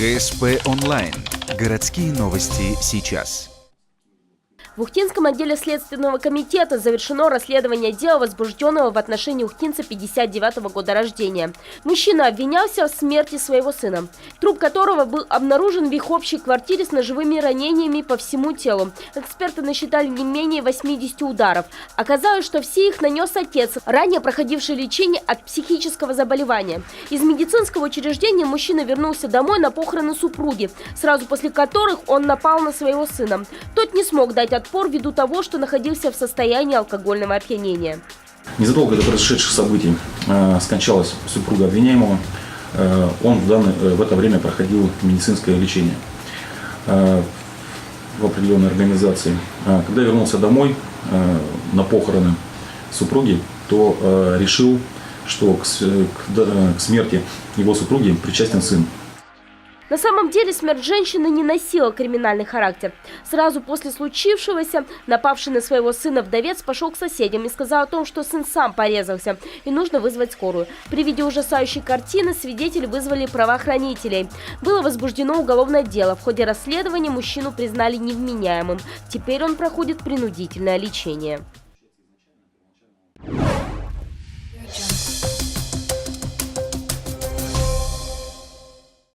ГСП онлайн. Городские новости сейчас. В Ухтинском отделе Следственного комитета завершено расследование дела, возбужденного в отношении ухтинца 59-го года рождения. Мужчина обвинялся в смерти своего сына, труп которого был обнаружен в их общей квартире с ножевыми ранениями по всему телу. Эксперты насчитали не менее 80 ударов. Оказалось, что все их нанес отец, ранее проходивший лечение от психического заболевания. Из медицинского учреждения мужчина вернулся домой на похороны супруги, сразу после которых он напал на своего сына. Тот не смог дать отпор ввиду того, что находился в состоянии алкогольного опьянения. Незадолго до произошедших событий скончалась супруга обвиняемого. Он в это время проходил медицинское лечение в определенной организации. Когда вернулся домой на похороны супруги, то решил, что к смерти его супруги причастен сын. На самом деле смерть женщины не носила криминальный характер. Сразу после случившегося напавший на своего сына вдовец пошел к соседям и сказал о том, что сын сам порезался и нужно вызвать скорую. При виде ужасающей картины свидетели вызвали правоохранителей. Было возбуждено уголовное дело. В ходе расследования мужчину признали невменяемым. Теперь он проходит принудительное лечение.